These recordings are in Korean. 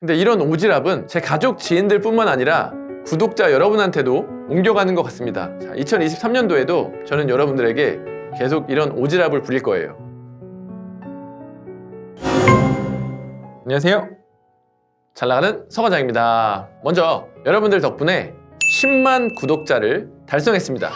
근데 이런 오지랖은 제 가족 지인들 뿐만 아니라 구독자 여러분한테도 옮겨가는 것 같습니다. 자, 2023년도에도 저는 여러분들에게 계속 이런 오지랖을 부릴 거예요. 안녕하세요. 잘 나가는 서과장입니다. 먼저 여러분들 덕분에 10만 구독자를 달성했습니다.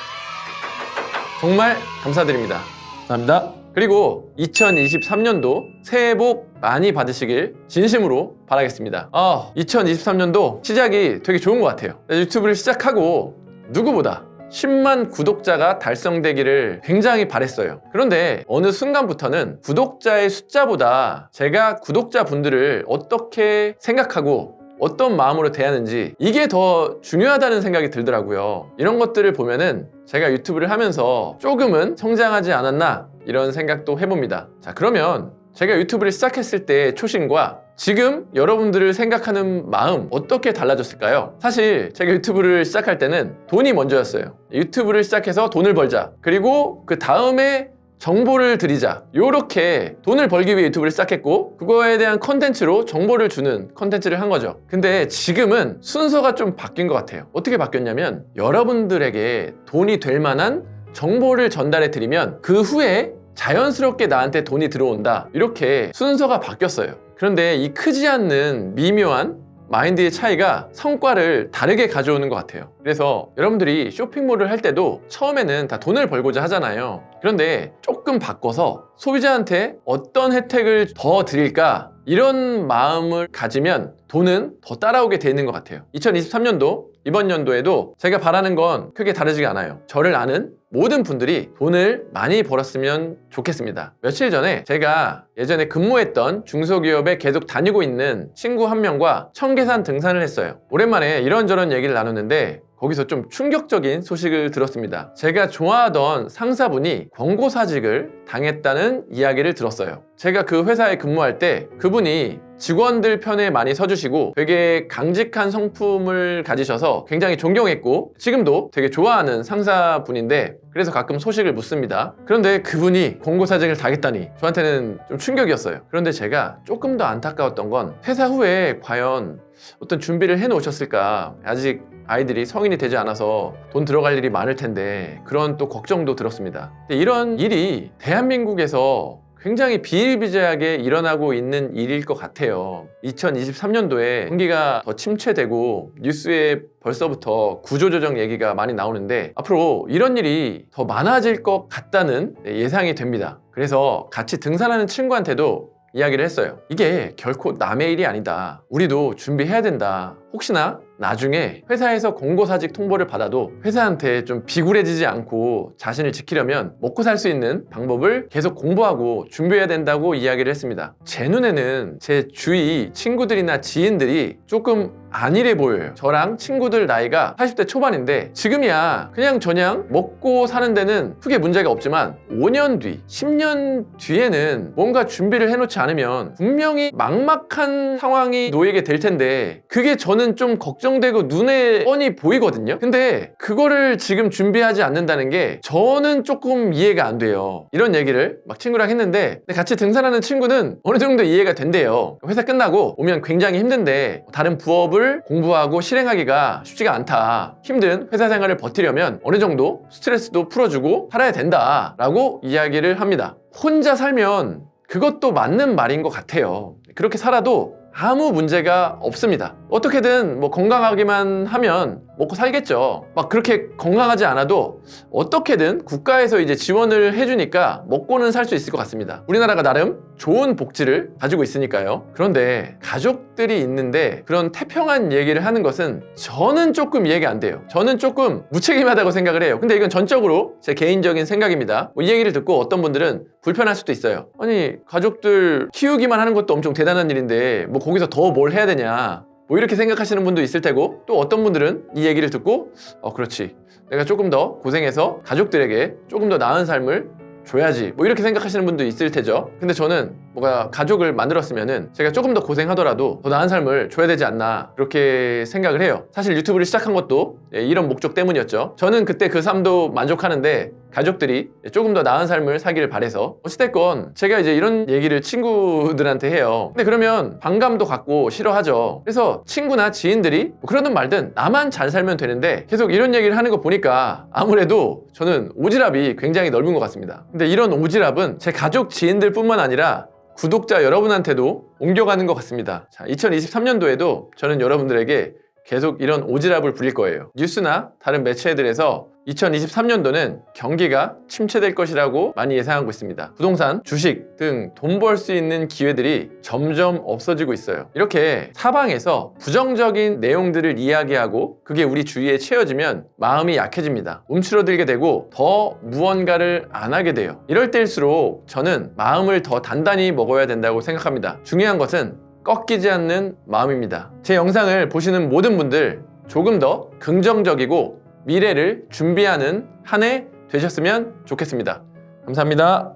정말 감사드립니다. 감사합니다. 그리고 2023년도 새해 복 많이 받으시길 진심으로 바라겠습니다. 2023년도 시작이 되게 좋은 것 같아요. 유튜브를 시작하고 누구보다 10만 구독자가 달성되기를 굉장히 바랬어요. 그런데 어느 순간부터는 구독자의 숫자보다 제가 구독자분들을 어떻게 생각하고 어떤 마음으로 대하는지 이게 더 중요하다는 생각이 들더라고요. 이런 것들을 보면은 제가 유튜브를 하면서 조금은 성장하지 않았나 이런 생각도 해봅니다. 자, 그러면 제가 유튜브를 시작했을 때의 초심과 지금 여러분들을 생각하는 마음 어떻게 달라졌을까요? 사실 제가 유튜브를 시작할 때는 돈이 먼저였어요. 유튜브를 시작해서 돈을 벌자, 그리고 그 다음에 정보를 드리자, 요렇게 돈을 벌기 위해 유튜브를 시작했고 그거에 대한 컨텐츠로 정보를 주는 컨텐츠를 한 거죠. 근데 지금은 순서가 좀 바뀐 것 같아요. 어떻게 바뀌었냐면 여러분들에게 돈이 될 만한 정보를 전달해 드리면 그 후에 자연스럽게 나한테 돈이 들어온다, 이렇게 순서가 바뀌었어요. 그런데 이 크지 않는 미묘한 마인드의 차이가 성과를 다르게 가져오는 것 같아요. 그래서 여러분들이 쇼핑몰을 할 때도 처음에는 다 돈을 벌고자 하잖아요. 그런데 조금 바꿔서 소비자한테 어떤 혜택을 더 드릴까, 이런 마음을 가지면 돈은 더 따라오게 되는 것 같아요. 2023년도 이번 연도에도 제가 바라는 건 크게 다르지가 않아요. 저를 아는 모든 분들이 돈을 많이 벌었으면 좋겠습니다. 며칠 전에 제가 예전에 근무했던 중소기업에 계속 다니고 있는 친구 한 명과 청계산 등산을 했어요. 오랜만에 이런저런 얘기를 나눴는데 거기서 좀 충격적인 소식을 들었습니다. 제가 좋아하던 상사분이 권고사직을 당했다는 이야기를 들었어요. 제가 그 회사에 근무할 때 그분이 직원들 편에 많이 서주시고 되게 강직한 성품을 가지셔서 굉장히 존경했고 지금도 되게 좋아하는 상사분인데, 그래서 가끔 소식을 묻습니다. 그런데 그분이 권고사직을 당했다니 저한테는 좀 충격이었어요. 그런데 제가 조금 더 안타까웠던 건 퇴사 후에 과연 어떤 준비를 해 놓으셨을까. 아직 아이들이 성인이 되지 않아서 돈 들어갈 일이 많을 텐데 그런 또 걱정도 들었습니다. 근데 이런 일이 대한민국에서 굉장히 비일비재하게 일어나고 있는 일일 것 같아요. 2023년도에 경기가 더 침체되고 뉴스에 벌써부터 구조조정 얘기가 많이 나오는데 앞으로 이런 일이 더 많아질 것 같다는 예상이 됩니다. 그래서 같이 등산하는 친구한테도 이야기를 했어요. 이게 결코 남의 일이 아니다. 우리도 준비해야 된다. 혹시나 나중에 회사에서 권고사직 통보를 받아도 회사한테 좀 비굴해지지 않고 자신을 지키려면 먹고 살 수 있는 방법을 계속 공부하고 준비해야 된다고 이야기를 했습니다. 제 눈에는 제 주위 친구들이나 지인들이 조금 안일해 보여요. 저랑 친구들 나이가 40대 초반인데 지금이야 그냥 저냥 먹고 사는 데는 크게 문제가 없지만 5년 뒤, 10년 뒤에는 뭔가 준비를 해놓지 않으면 분명히 막막한 상황이 놓이게 될 텐데 그게 저는 좀 걱정되고 눈에 뻔히 보이거든요. 근데 그거를 지금 준비하지 않는다는 게 저는 조금 이해가 안 돼요. 이런 얘기를 막 친구랑 했는데 같이 등산하는 친구는 어느 정도 이해가 된대요. 회사 끝나고 오면 굉장히 힘든데 다른 부업을 공부하고 실행하기가 쉽지가 않다. 힘든 회사 생활을 버티려면 어느 정도 스트레스도 풀어주고 살아야 된다 라고 이야기를 합니다. 혼자 살면 그것도 맞는 말인 것 같아요. 그렇게 살아도 아무 문제가 없습니다. 어떻게든 뭐 건강하기만 하면 먹고 살겠죠. 막 그렇게 건강하지 않아도 어떻게든 국가에서 이제 지원을 해주니까 먹고는 살 수 있을 것 같습니다. 우리나라가 나름 좋은 복지를 가지고 있으니까요. 그런데 가족들이 있는데 그런 태평한 얘기를 하는 것은 저는 조금 이해가 안 돼요. 저는 조금 무책임하다고 생각을 해요. 근데 이건 전적으로 제 개인적인 생각입니다. 이 얘기를 듣고 어떤 분들은 불편할 수도 있어요. 아니 가족들 키우기만 하는 것도 엄청 대단한 일인데 뭐 거기서 더 뭘 해야 되냐, 뭐 이렇게 생각하시는 분도 있을 테고, 또 어떤 분들은 이 얘기를 듣고 그렇지, 내가 조금 더 고생해서 가족들에게 조금 더 나은 삶을 줘야지, 뭐 이렇게 생각하시는 분도 있을 테죠. 근데 저는 뭔가 가족을 만들었으면은 제가 조금 더 고생하더라도 더 나은 삶을 줘야 되지 않나, 그렇게 생각을 해요. 사실 유튜브를 시작한 것도 이런 목적 때문이었죠. 저는 그때 그 삶도 만족하는데 가족들이 조금 더 나은 삶을 살기를 바래서 어찌됐건 제가 이제 이런 얘기를 친구들한테 해요. 근데 그러면 반감도 갖고 싫어하죠. 그래서 친구나 지인들이 뭐 그러든 말든 나만 잘 살면 되는데 계속 이런 얘기를 하는 거 보니까 아무래도 저는 오지랖이 굉장히 넓은 것 같습니다. 근데 이런 오지랖은 제 가족 지인들 뿐만 아니라 구독자 여러분한테도 옮겨가는 것 같습니다. 자, 2023년도에도 저는 여러분들에게 계속 이런 오지랖을 부릴 거예요. 뉴스나 다른 매체들에서 2023년도는 경기가 침체될 것이라고 많이 예상하고 있습니다. 부동산, 주식 등 돈 벌 수 있는 기회들이 점점 없어지고 있어요. 이렇게 사방에서 부정적인 내용들을 이야기하고 그게 우리 주위에 채워지면 마음이 약해집니다. 움츠러들게 되고 더 무언가를 안 하게 돼요. 이럴 때일수록 저는 마음을 더 단단히 먹어야 된다고 생각합니다. 중요한 것은 꺾이지 않는 마음입니다. 제 영상을 보시는 모든 분들 조금 더 긍정적이고 미래를 준비하는 한 해 되셨으면 좋겠습니다. 감사합니다.